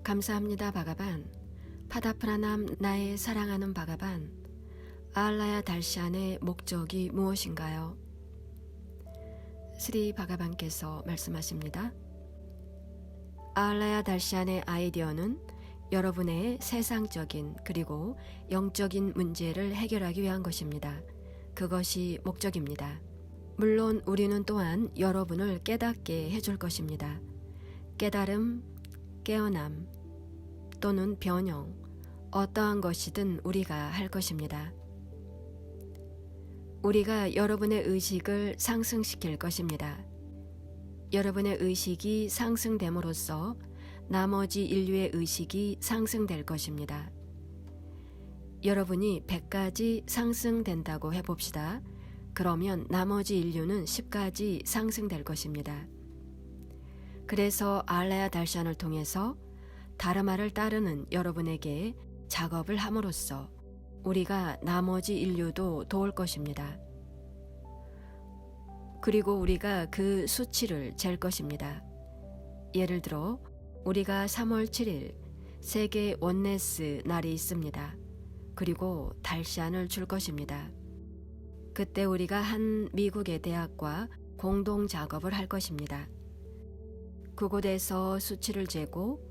감사합니다, 바가반. 파다프라남 나의 사랑하는 바가반. 아알라야 달시안의 목적이 무엇인가요? 스리 바가반께서 말씀하십니다. 아알라야 달시안의 아이디어는 여러분의 세상적인 그리고 영적인 문제를 해결하기 위한 것입니다. 그것이 목적입니다. 물론 우리는 또한 여러분을 깨닫게 해줄 것입니다. 깨달음, 깨어남 또는 변형, 어떠한 것이든 우리가 할 것입니다. 우리가 여러분의 의식을 상승시킬 것입니다. 여러분의 의식이 상승됨으로써 나머지 인류의 의식이 상승될 것입니다. 여러분이 100까지 상승된다고 해봅시다. 그러면 나머지 인류는 10까지 상승될 것입니다. 그래서 아알라야 달시안을 통해서 다르마를 따르는 여러분에게 작업을 함으로써 우리가 나머지 인류도 도울 것입니다. 그리고 우리가 그 수치를 잴 것입니다. 예를 들어 우리가 3월 7일 세계 원네스 날이 있습니다. 그리고 달시안을 줄 것입니다. 그때 우리가 한 미국의 대학과 공동 작업을 할 것입니다. 그곳에서 수치를 재고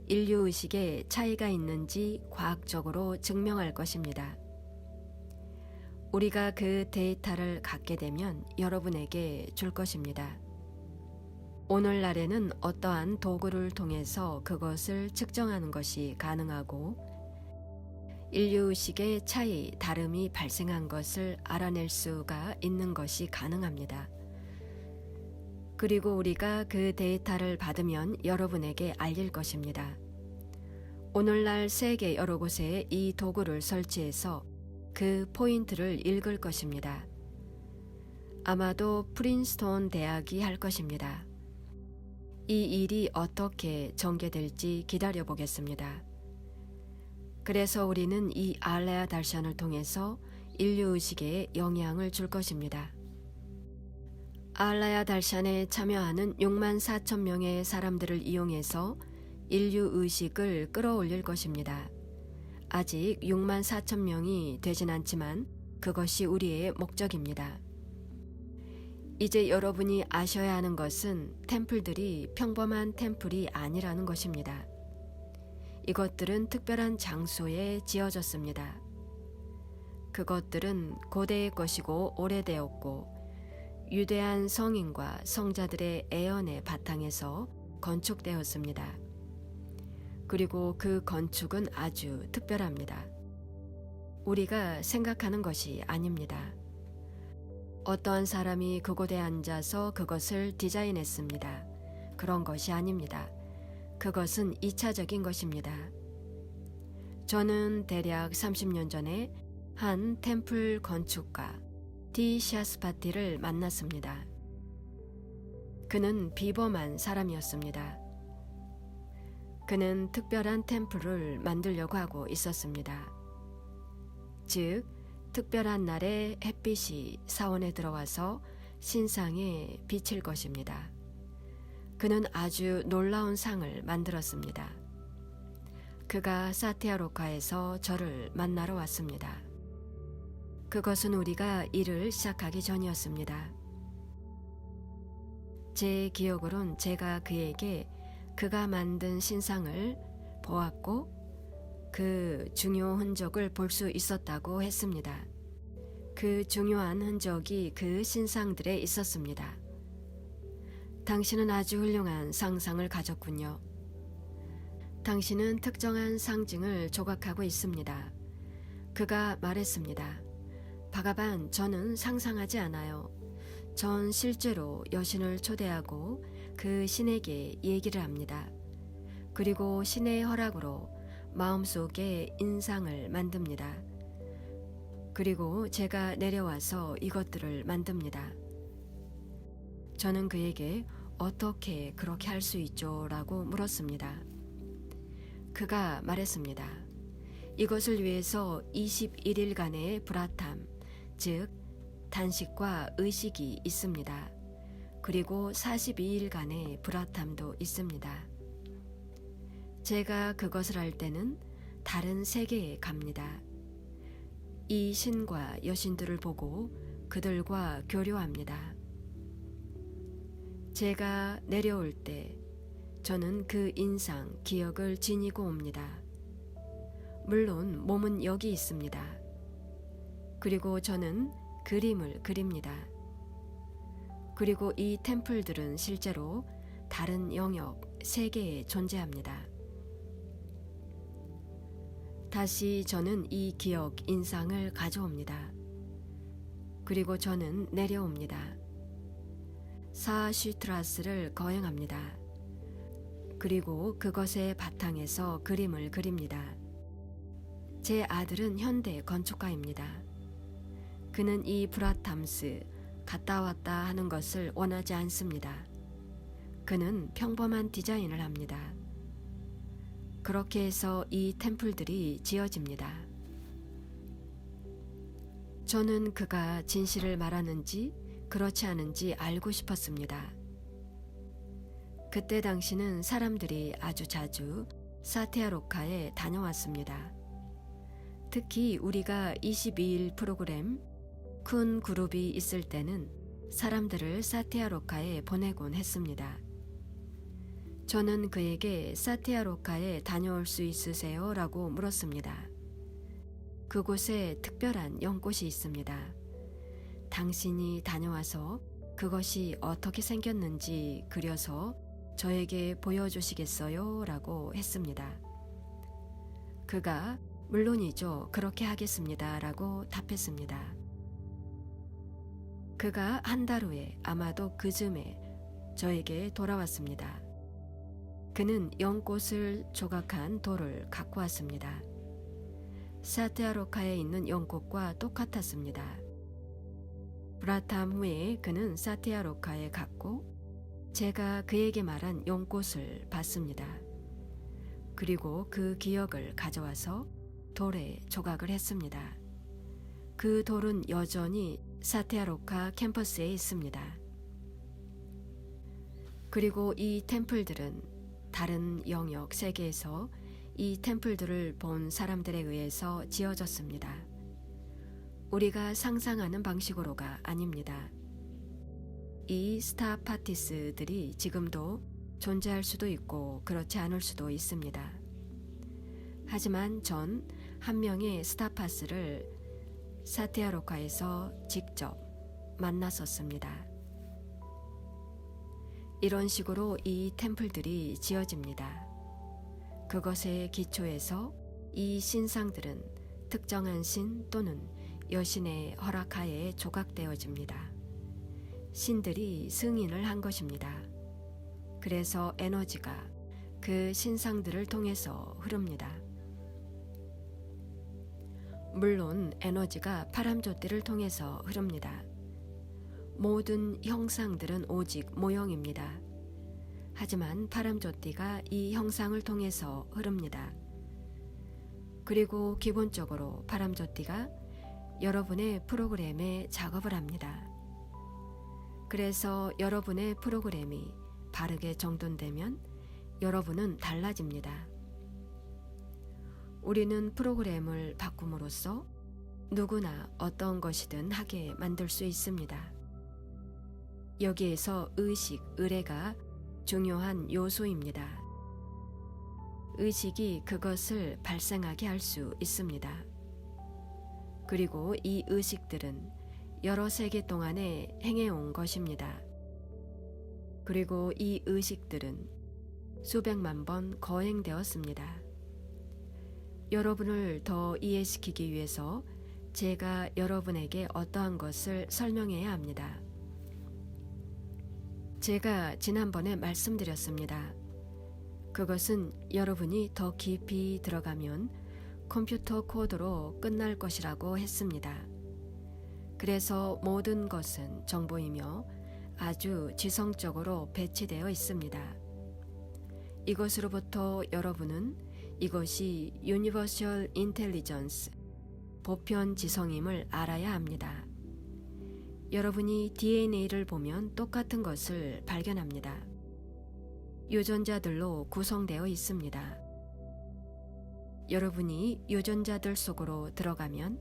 인류의식에 차이가 있는지 과학적으로 증명할 것입니다. 우리가 그 데이터를 갖게 되면 여러분에게 줄 것입니다. 오늘날에는 어떠한 도구를 통해서 그것을 측정하는 것이 가능하고 인류의식의 차이, 다름이 발생한 것을 알아낼 수가 있는 것이 가능합니다. 그리고 우리가 그 데이터를 받으면 여러분에게 알릴 것입니다. 오늘날 세계 여러 곳에 이 도구를 설치해서 그 포인트를 읽을 것입니다. 아마도 프린스톤 대학이 할 것입니다. 이 일이 어떻게 전개될지 기다려 보겠습니다. 그래서 우리는 이 아알라야 달시안을 통해서 인류의식에 영향을 줄 것입니다. 아알라야 달시안에 참여하는 6만 4천 명의 사람들을 이용해서 인류의식을 끌어올릴 것입니다. 아직 6만 4천 명이 되진 않지만 그것이 우리의 목적입니다. 이제 여러분이 아셔야 하는 것은 템플들이 평범한 템플이 아니라는 것입니다. 이것들은 특별한 장소에 지어졌습니다. 그것들은 고대의 것이고 오래되었고 유대한 성인과 성자들의 애언의 바탕에서 건축되었습니다. 그리고 그 건축은 아주 특별합니다. 우리가 생각하는 것이 아닙니다. 어떠한 사람이 그곳에 앉아서 그것을 디자인했습니다. 그런 것이 아닙니다. 그것은 2차적인 것입니다. 저는 대략 30년 전에 한 템플 건축가 티 샤스파티를 만났습니다. 그는 비범한 사람이었습니다. 그는 특별한 템플을 만들려고 하고 있었습니다. 즉, 특별한 날에 햇빛이 사원에 들어와서 신상에 비칠 것입니다. 그는 아주 놀라운 상을 만들었습니다. 그가 사티아로카에서 저를 만나러 왔습니다. 그것은 우리가 일을 시작하기 전이었습니다. 제 기억으론 제가 그에게 그가 만든 신상을 보았고 그 중요 흔적을 볼 수 있었다고 했습니다. 그 중요한 흔적이 그 신상들에 있었습니다. 당신은 아주 훌륭한 상상을 가졌군요. 당신은 특정한 상징을 조각하고 있습니다. 그가 말했습니다. 바가반, 저는 상상하지 않아요. 전 실제로 여신을 초대하고 그 신에게 얘기를 합니다. 그리고 신의 허락으로 마음속에 인상을 만듭니다. 그리고 제가 내려와서 이것들을 만듭니다. 저는 그에게 어떻게 그렇게 할 수 있죠? 라고 물었습니다. 그가 말했습니다. 이것을 위해서 21일간의 브라탐, 즉 단식과 의식이 있습니다. 그리고 42일간의 브라탐도 있습니다. 제가 그것을 할 때는 다른 세계에 갑니다. 이 신과 여신들을 보고 그들과 교류합니다. 제가 내려올 때 저는 그 인상, 기억을 지니고 옵니다. 물론 몸은 여기 있습니다. 그리고 저는 그림을 그립니다. 그리고 이 템플들은 실제로 다른 영역, 세계에 존재합니다. 다시 저는 이 기억, 인상을 가져옵니다. 그리고 저는 내려옵니다. 사슈트라스를 거행합니다. 그리고 그것의 바탕에서 그림을 그립니다. 제 아들은 현대 건축가입니다. 그는 이 브라탐스, 갔다 왔다 하는 것을 원하지 않습니다. 그는 평범한 디자인을 합니다. 그렇게 해서 이 템플들이 지어집니다. 저는 그가 진실을 말하는지 그렇지 않은지 알고 싶었습니다. 그때 당시는 사람들이 아주 자주 사티아로카에 다녀왔습니다. 특히 우리가 22일 프로그램 큰 그룹이 있을 때는 사람들을 사티아로카에 보내곤 했습니다. 저는 그에게 사티아로카에 다녀올 수 있으세요? 라고 물었습니다. 그곳에 특별한 연꽃이 있습니다. 당신이 다녀와서 그것이 어떻게 생겼는지 그려서 저에게 보여주시겠어요? 라고 했습니다. 그가 물론이죠. 그렇게 하겠습니다. 라고 답했습니다. 그가 한 달 후에 아마도 그 즈음에 저에게 돌아왔습니다. 그는 연꽃을 조각한 돌을 갖고 왔습니다. 사티아로카에 있는 연꽃과 똑같았습니다. 브라탐 후에 그는 사티아로카에 갔고 제가 그에게 말한 연꽃을 봤습니다. 그리고 그 기억을 가져와서 돌에 조각을 했습니다. 그 돌은 여전히 사티아로카 캠퍼스에 있습니다. 그리고 이 템플들은 다른 영역 세계에서 이 템플들을 본 사람들에 의해서 지어졌습니다. 우리가 상상하는 방식으로가 아닙니다. 이 스타파티스들이 지금도 존재할 수도 있고 그렇지 않을 수도 있습니다. 하지만 전 한 명의 스타파스를 사티아로카에서 직접 만났었습니다. 이런 식으로 이 템플들이 지어집니다. 그것의 기초에서 이 신상들은 특정한 신 또는 여신의 허락하에 조각되어집니다. 신들이 승인을 한 것입니다. 그래서 에너지가 그 신상들을 통해서 흐릅니다. 물론 에너지가 파람조띠를 통해서 흐릅니다. 모든 형상들은 오직 모형입니다. 하지만 파람조띠가 이 형상을 통해서 흐릅니다. 그리고 기본적으로 파람조띠가 여러분의 프로그램에 작업을 합니다. 그래서 여러분의 프로그램이 바르게 정돈되면 여러분은 달라집니다. 우리는 프로그램을 바꿈으로써 누구나 어떤 것이든 하게 만들 수 있습니다. 여기에서 의식, 의뢰가 중요한 요소입니다. 의식이 그것을 발생하게 할 수 있습니다. 그리고 이 의식들은 여러 세계 동안에 행해온 것입니다. 그리고 이 의식들은 수백만 번 거행되었습니다. 여러분을 더 이해시키기 위해서 제가 여러분에게 어떠한 것을 설명해야 합니다. 제가 지난번에 말씀드렸습니다. 그것은 여러분이 더 깊이 들어가면 컴퓨터 코드로 끝날 것이라고 했습니다. 그래서 모든 것은 정보이며 아주 지성적으로 배치되어 있습니다. 이것으로부터 여러분은 이것이 유니버셜 인텔리전스, 보편 지성임을 알아야 합니다. 여러분이 DNA를 보면 똑같은 것을 발견합니다. 유전자들로 구성되어 있습니다. 여러분이 유전자들 속으로 들어가면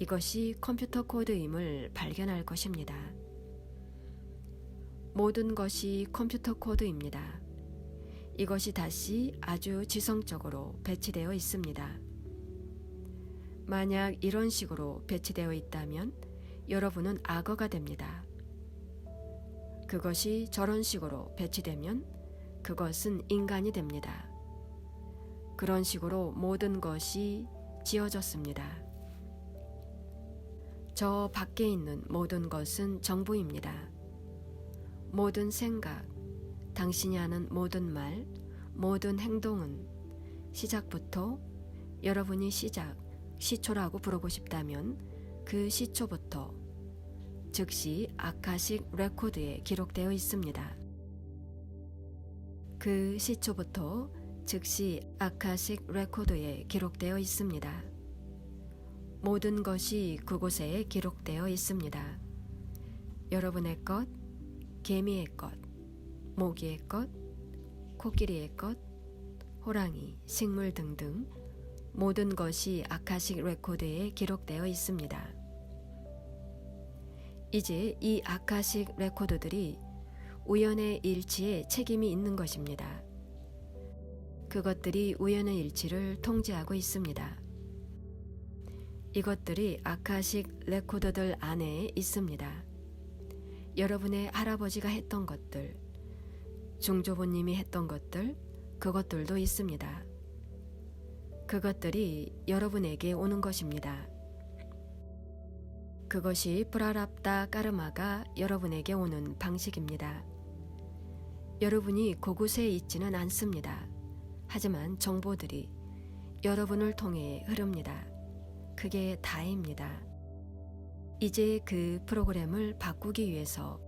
이것이 컴퓨터 코드임을 발견할 것입니다. 모든 것이 컴퓨터 코드입니다. 이것이 다시 아주 지성적으로 배치되어 있습니다. 만약 이런 식으로 배치되어 있다면 여러분은 악어가 됩니다. 그것이 저런 식으로 배치되면 그것은 인간이 됩니다. 그런 식으로 모든 것이 지어졌습니다. 저 밖에 있는 모든 것은 정보입니다. 모든 생각, 당신이 하는 모든 말, 모든 행동은 시작부터 여러분이 시초라고 부르고 싶다면 그 시초부터 즉시 아카식 레코드에 기록되어 있습니다. 그 시초부터 즉시 아카식 레코드에 기록되어 있습니다. 모든 것이 그곳에 기록되어 있습니다. 여러분의 것, 개미의 것, 모기의 것, 코끼리의 것, 호랑이, 식물 등등 모든 것이 아카식 레코드에 기록되어 있습니다. 이제 이 아카식 레코드들이 우연의 일치에 책임이 있는 것입니다. 그것들이 우연의 일치를 통제하고 있습니다. 이것들이 아카식 레코드들 안에 있습니다. 여러분의 할아버지가 했던 것들, 중조부님이 했던 것들, 그것들도 있습니다. 그것들이 여러분에게 오는 것입니다. 그것이 프라랍다 까르마가 여러분에게 오는 방식입니다. 여러분이 그곳에 있지는 않습니다. 하지만 정보들이 여러분을 통해 흐릅니다. 그게 다입니다. 이제 그 프로그램을 바꾸기 위해서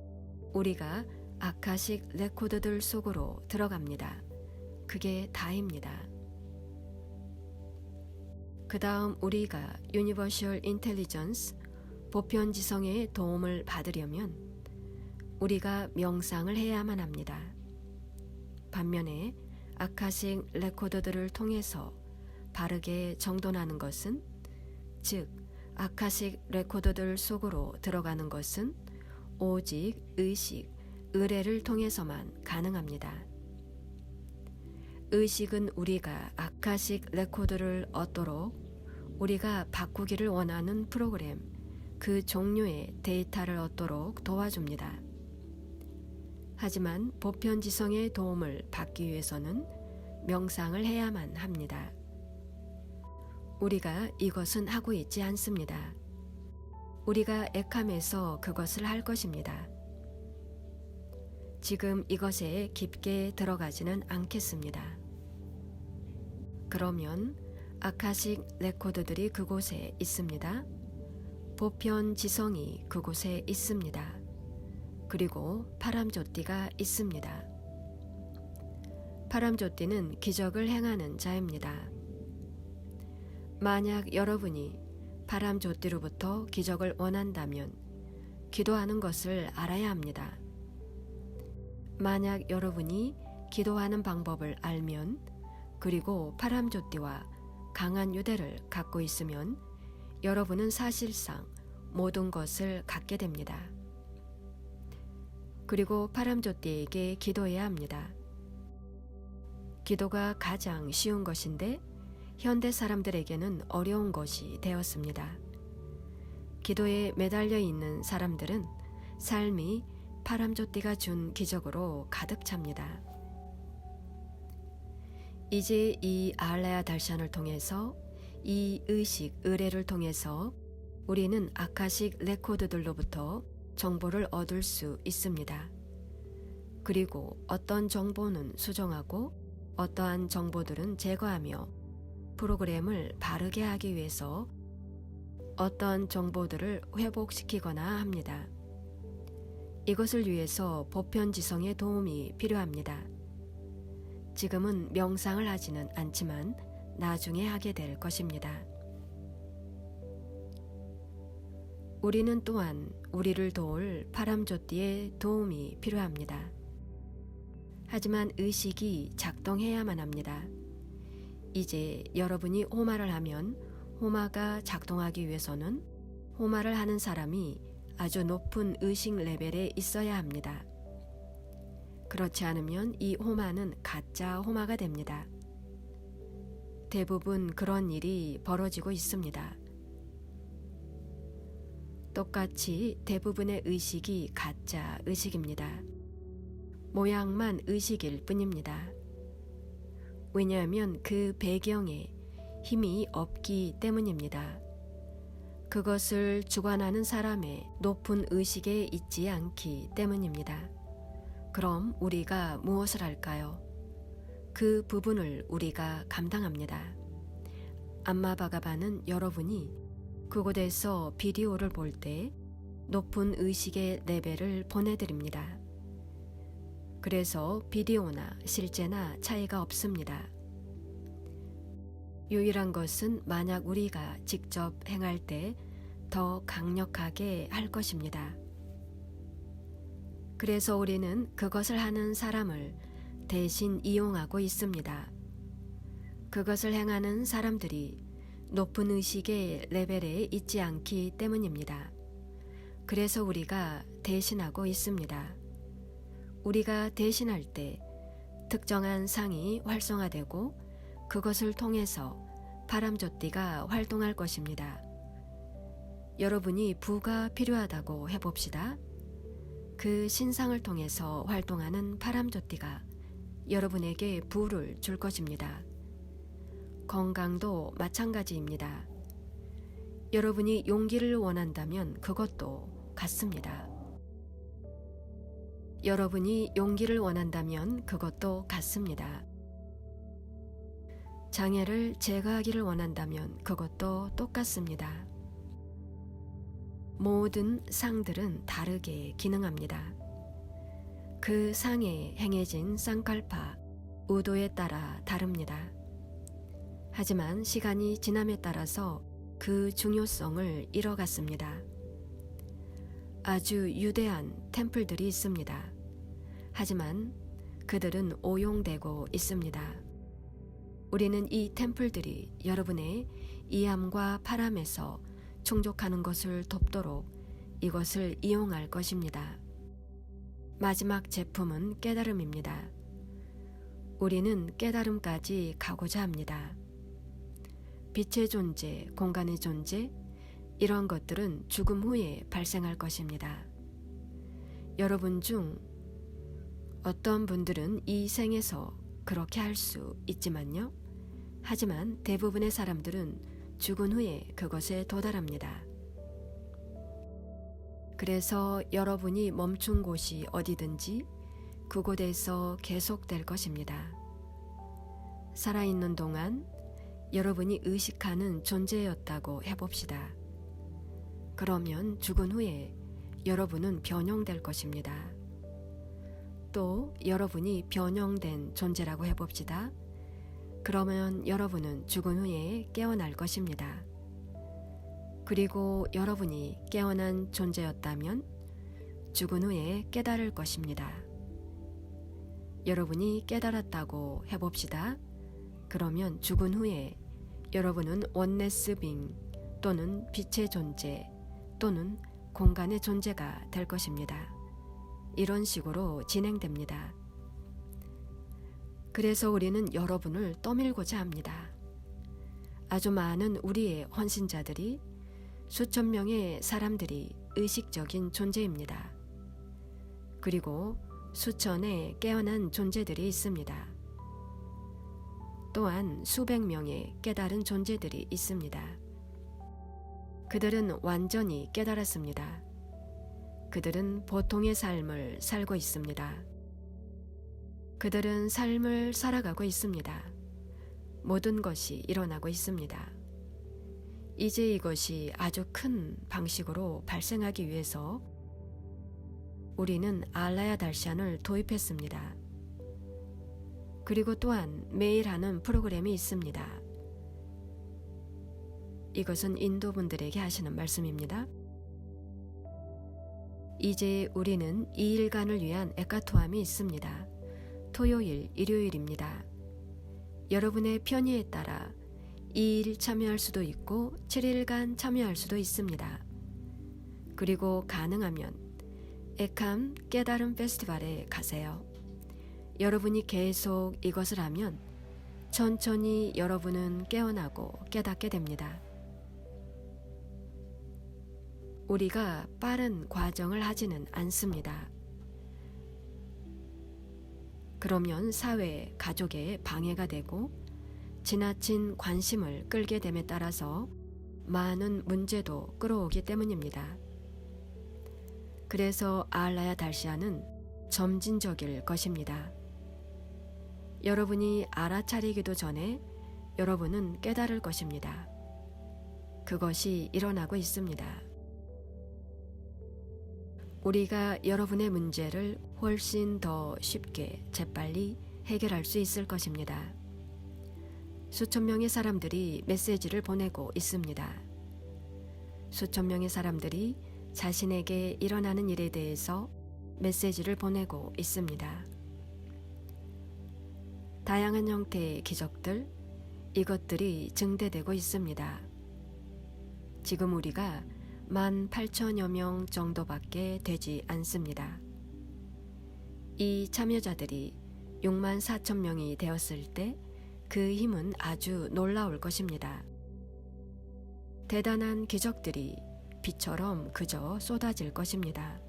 우리가 아카식 레코드들 속으로 들어갑니다. 그게 다입니다. 그 다음 우리가 유니버셜 인텔리전스 보편지성의 도움을 받으려면 우리가 명상을 해야만 합니다. 반면에 아카식 레코드들을 통해서 바르게 정돈하는 것은, 즉 아카식 레코드들 속으로 들어가는 것은 오직 의식, 의례를 통해서만 가능합니다. 의식은 우리가 아카식 레코드를 얻도록 우리가 바꾸기를 원하는 프로그램, 그 종류의 데이터를 얻도록 도와줍니다. 하지만 보편지성의 도움을 받기 위해서는 명상을 해야만 합니다. 우리가 이것은 하고 있지 않습니다. 우리가 액함에서 그것을 할 것입니다. 지금 이것에 깊게 들어가지는 않겠습니다. 그러면 아카식 레코드들이 그곳에 있습니다. 보편지성이 그곳에 있습니다. 그리고 파람조띠가 있습니다. 파람조띠는 기적을 행하는 자입니다. 만약 여러분이 파람조띠로부터 기적을 원한다면 기도하는 것을 알아야 합니다. 만약 여러분이 기도하는 방법을 알면, 그리고 파람조띠와 강한 유대를 갖고 있으면 여러분은 사실상 모든 것을 갖게 됩니다. 그리고 파람조띠에게 기도해야 합니다. 기도가 가장 쉬운 것인데 현대 사람들에게는 어려운 것이 되었습니다. 기도에 매달려 있는 사람들은 삶이 파람조띠가 준 기적으로 가득 찹니다. 이제 이 알레아 달샨을 통해서, 이 의식, 의례를 통해서 우리는 아카식 레코드들로부터 정보를 얻을 수 있습니다. 그리고 어떤 정보는 수정하고 어떠한 정보들은 제거하며 프로그램을 바르게 하기 위해서 어떤 정보들을 회복시키거나 합니다. 이것을 위해서 보편지성의 도움이 필요합니다. 지금은 명상을 하지는 않지만 나중에 하게 될 것입니다. 우리는 또한 우리를 도울 파람조띠의 도움이 필요합니다. 하지만 의식이 작동해야만 합니다. 이제 여러분이 호마를 하면 호마가 작동하기 위해서는 호마를 하는 사람이 아주 높은 의식 레벨에 있어야 합니다. 그렇지 않으면 이 호마는 가짜 호마가 됩니다. 대부분 그런 일이 벌어지고 있습니다. 똑같이 대부분의 의식이 가짜 의식입니다. 모양만 의식일 뿐입니다. 왜냐하면 그 배경에 힘이 없기 때문입니다. 그것을 주관하는 사람의 높은 의식에 있지 않기 때문입니다. 그럼 우리가 무엇을 할까요? 그 부분을 우리가 감당합니다. 암마바가바는 여러분이 그곳에서 비디오를 볼 때 높은 의식의 레벨을 보내드립니다. 그래서 비디오나 실제나 차이가 없습니다. 유일한 것은 만약 우리가 직접 행할 때 더 강력하게 할 것입니다. 그래서 우리는 그것을 하는 사람을 대신 이용하고 있습니다. 그것을 행하는 사람들이 높은 의식의 레벨에 있지 않기 때문입니다. 그래서 우리가 대신하고 있습니다. 우리가 대신할 때 특정한 상이 활성화되고 그것을 통해서 바람조띠가 활동할 것입니다. 여러분이 부가 필요하다고 해봅시다. 그 신상을 통해서 활동하는 바람조띠가 여러분에게 부를 줄 것입니다. 건강도 마찬가지입니다. 여러분이 용기를 원한다면 그것도 같습니다. 여러분이 용기를 원한다면 그것도 같습니다. 장애를 제거하기를 원한다면 그것도 똑같습니다. 모든 상들은 다르게 기능합니다. 그 상에 행해진 쌍칼파, 의도에 따라 다릅니다. 하지만 시간이 지남에 따라서 그 중요성을 잃어갔습니다. 아주 유대한 템플들이 있습니다. 하지만 그들은 오용되고 있습니다. 우리는 이 템플들이 여러분의 이암과 파람에서 충족하는 것을 돕도록 이것을 이용할 것입니다. 마지막 제품은 깨달음입니다. 우리는 깨달음까지 가고자 합니다. 빛의 존재, 공간의 존재, 이런 것들은 죽음 후에 발생할 것입니다. 여러분 중 어떤 분들은 이 생에서 그렇게 할 수 있지만요. 하지만 대부분의 사람들은 죽은 후에 그것에 도달합니다. 그래서 여러분이 멈춘 곳이 어디든지 그곳에서 계속될 것입니다. 살아있는 동안 여러분이 의식하는 존재였다고 해봅시다. 그러면 죽은 후에 여러분은 변형될 것입니다. 또 여러분이 변형된 존재라고 해봅시다. 그러면 여러분은 죽은 후에 깨어날 것입니다. 그리고 여러분이 깨어난 존재였다면 죽은 후에 깨달을 것입니다. 여러분이 깨달았다고 해봅시다. 그러면 죽은 후에 여러분은 원네스 빙 또는 빛의 존재 또는 공간의 존재가 될 것입니다. 이런 식으로 진행됩니다. 그래서 우리는 여러분을 떠밀고자 합니다. 아주 많은 우리의 헌신자들이 수천 명의 사람들이 의식적인 존재입니다. 그리고 수천의 깨어난 존재들이 있습니다. 또한 수백 명의 깨달은 존재들이 있습니다. 그들은 완전히 깨달았습니다. 그들은 보통의 삶을 살고 있습니다. 그들은 삶을 살아가고 있습니다. 모든 것이 일어나고 있습니다. 이제 이것이 아주 큰 방식으로 발생하기 위해서 우리는 알라야 달샨을 도입했습니다. 그리고 또한 매일 하는 프로그램이 있습니다. 이것은 인도 분들에게 하시는 말씀입니다. 이제 우리는 2일간을 위한 에카토함이 있습니다. 토요일, 일요일입니다. 여러분의 편의에 따라 2일 참여할 수도 있고 7일간 참여할 수도 있습니다. 그리고 가능하면 에캄 깨달음 페스티벌에 가세요. 여러분이 계속 이것을 하면 천천히 여러분은 깨어나고 깨닫게 됩니다. 우리가 빠른 과정을 하지는 않습니다. 그러면 사회, 가족에 방해가 되고 지나친 관심을 끌게 됨에 따라서 많은 문제도 끌어오기 때문입니다. 그래서 알라야 달시아는 점진적일 것입니다. 여러분이 알아차리기도 전에 여러분은 깨달을 것입니다. 그것이 일어나고 있습니다. 우리가 여러분의 문제를 훨씬 더 쉽게 재빨리 해결할 수 있을 것입니다. 수천 명의 사람들이 메시지를 보내고 있습니다. 수천 명의 사람들이 자신에게 일어나는 일에 대해서 메시지를 보내고 있습니다. 다양한 형태의 기적들, 이것들이 증대되고 있습니다. 지금 우리가 18,000여 명 정도밖에 되지 않습니다. 이 참여자들이 64,000명이 되었을 때 그 힘은 아주 놀라울 것입니다. 대단한 기적들이 비처럼 그저 쏟아질 것입니다.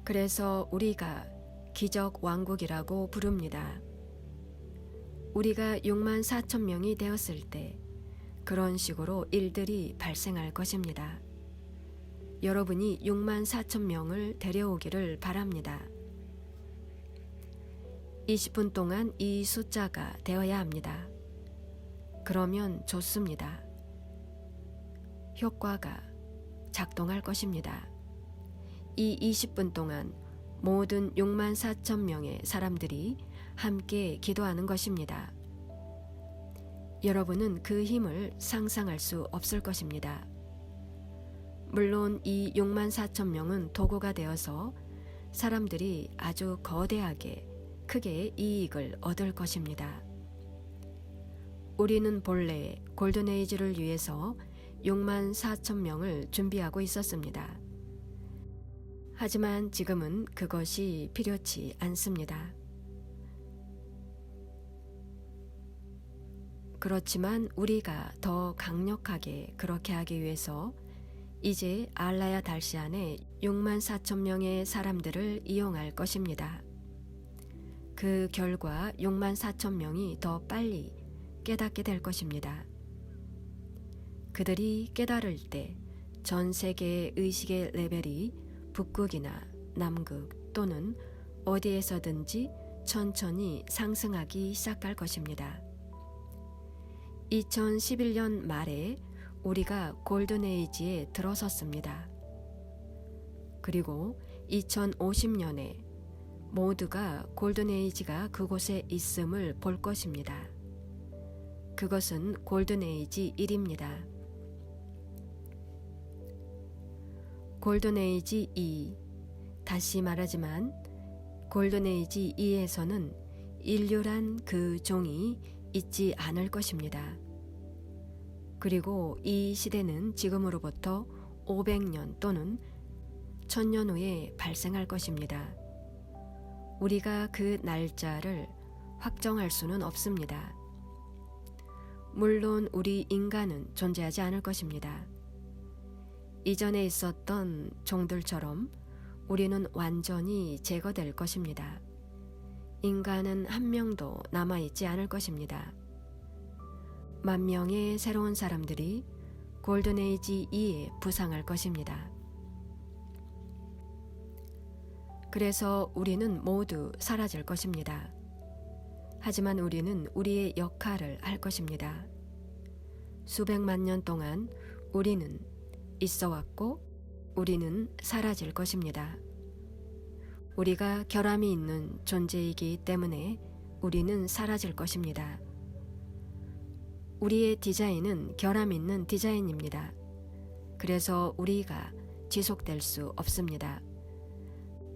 그래서 우리가 기적 왕국이라고 부릅니다. 우리가 64,000명이 되었을 때 그런 식으로 일들이 발생할 것입니다. 여러분이 64,000명을 데려오기를 바랍니다. 20분 동안 이 숫자가 되어야 합니다. 그러면 좋습니다. 효과가 작동할 것입니다. 이 20분 동안 모든 64,000명의 사람들이 함께 기도하는 것입니다. 여러분은 그 힘을 상상할 수 없을 것입니다. 물론 이 64,000명은 도구가 되어서 사람들이 아주 거대하게 크게 이익을 얻을 것입니다. 우리는 본래 골든에이지를 위해서 64,000명을 준비하고 있었습니다. 하지만 지금은 그것이 필요치 않습니다. 그렇지만 우리가 더 강력하게 그렇게 하기 위해서 이제 알라야 달시안에 64,000명의 사람들을 이용할 것입니다. 그 결과 64,000명이 더 빨리 깨닫게 될 것입니다. 그들이 깨달을 때 전 세계의 의식의 레벨이 북극이나 남극 또는 어디에서든지 천천히 상승하기 시작할 것입니다. 2011년 말에 우리가 골든에이지에 들어섰습니다. 그리고 2050년에 모두가 골든에이지가 그곳에 있음을 볼 것입니다. 그것은 골든에이지 1입니다. 골든에이지 2, 다시 말하지만 골든에이지 2에서는 인류란 그 종이 있지 않을 것입니다. 그리고 이 시대는 지금으로부터 500년 또는 1000년 후에 발생할 것입니다. 우리가 그 날짜를 확정할 수는 없습니다. 물론 우리 인간은 존재하지 않을 것입니다. 이전에 있었던 종들처럼 우리는 완전히 제거될 것입니다. 인간은 한 명도 남아있지 않을 것입니다. 10,000명의 새로운 사람들이 골든에이지 2에 부상할 것입니다. 그래서 우리는 모두 사라질 것입니다. 하지만 우리는 우리의 역할을 할 것입니다. 수백만 년 동안 우리는 있어 왔고 우리는 사라질 것입니다. 우리가 결함이 있는 존재이기 때문에 우리는 사라질 것입니다. 우리의 디자인은 결함 있는 디자인입니다. 그래서 우리가 지속될 수 없습니다.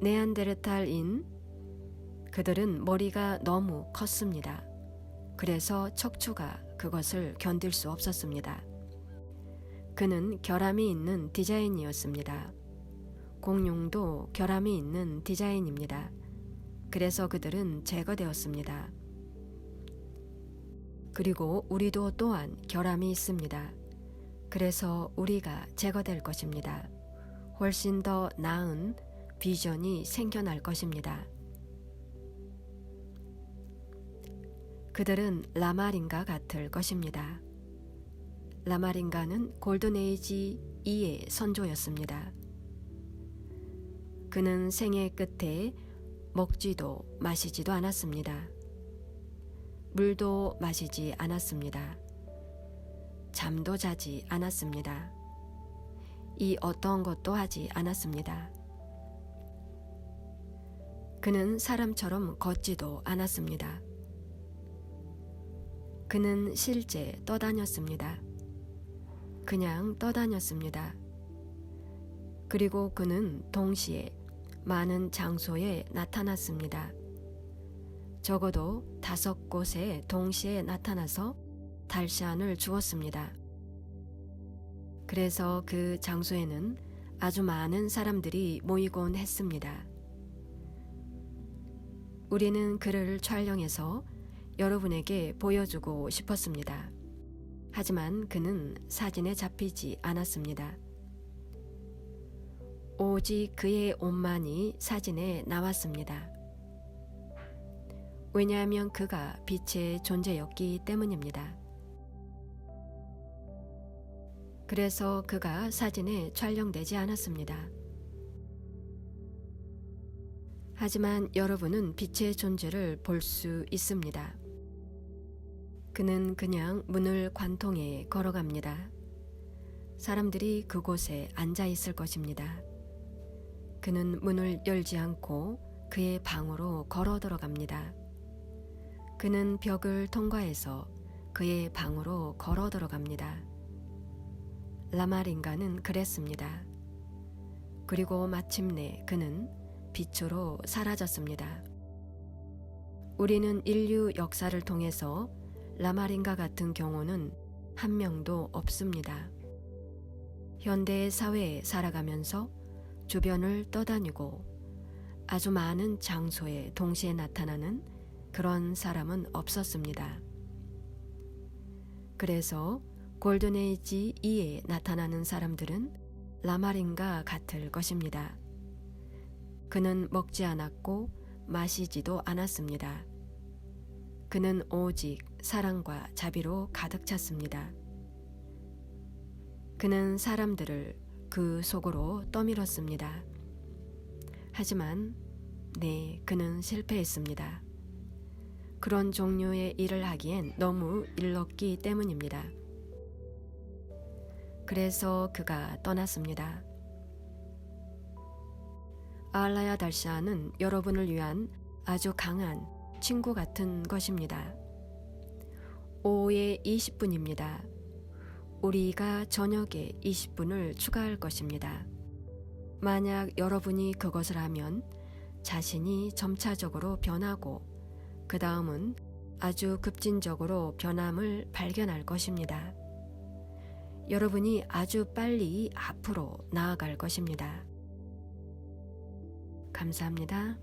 네안데르탈인 그들은 머리가 너무 컸습니다. 그래서 척추가 그것을 견딜 수 없었습니다. 그는 결함이 있는 디자인이었습니다. 공룡도 결함이 있는 디자인입니다. 그래서 그들은 제거되었습니다. 그리고 우리도 또한 결함이 있습니다. 그래서 우리가 제거될 것입니다. 훨씬 더 나은 비전이 생겨날 것입니다. 그들은 라마린과 같을 것입니다. 라마린가는 골든에이지 2의 선조였습니다. 그는 생애 끝에 먹지도 마시지도 않았습니다. 물도 마시지 않았습니다. 잠도 자지 않았습니다. 이 어떤 것도 하지 않았습니다. 그는 사람처럼 걷지도 않았습니다. 그는 실제 떠다녔습니다. 그냥 떠다녔습니다. 그리고 그는 동시에 많은 장소에 나타났습니다. 적어도 5곳에 동시에 나타나서 달시안을 주었습니다. 그래서 그 장소에는 아주 많은 사람들이 모이곤 했습니다. 우리는 그를 촬영해서 여러분에게 보여주고 싶었습니다. 하지만 그는 사진에 잡히지 않았습니다. 오직 그의 옷만이 사진에 나왔습니다. 왜냐하면 그가 빛의 존재였기 때문입니다. 그래서 그가 사진에 촬영되지 않았습니다. 하지만 여러분은 빛의 존재를 볼 수 있습니다. 그는 그냥 문을 관통해 걸어갑니다. 사람들이 그곳에 앉아 있을 것입니다. 그는 문을 열지 않고 그의 방으로 걸어 들어갑니다. 그는 벽을 통과해서 그의 방으로 걸어 들어갑니다. 라마린가는 그랬습니다. 그리고 마침내 그는 빛으로 사라졌습니다. 우리는 인류 역사를 통해서 라마린가 같은 경우는 한 명도 없습니다. 현대 사회에 살아가면서 주변을 떠다니고 아주 많은 장소에 동시에 나타나는 그런 사람은 없었습니다. 그래서 골든에이지 2에 나타나는 사람들은 라마린과 같을 것입니다. 그는 먹지 않았고 마시지도 않았습니다. 그는 오직 사랑과 자비로 가득 찼습니다. 그는 사람들을 그 속으로 떠밀었습니다. 하지만 그는 실패했습니다. 그런 종류의 일을 하기엔 너무 일렀기 때문입니다. 그래서 그가 떠났습니다. 알라야 달샤는 여러분을 위한 아주 강한 친구 같은 것입니다. 오후에 20분입니다. 우리가 저녁에 20분을 추가할 것입니다. 만약 여러분이 그것을 하면 자신이 점차적으로 변하고 그 다음은 아주 급진적으로 변함을 발견할 것입니다. 여러분이 아주 빨리 앞으로 나아갈 것입니다. 감사합니다.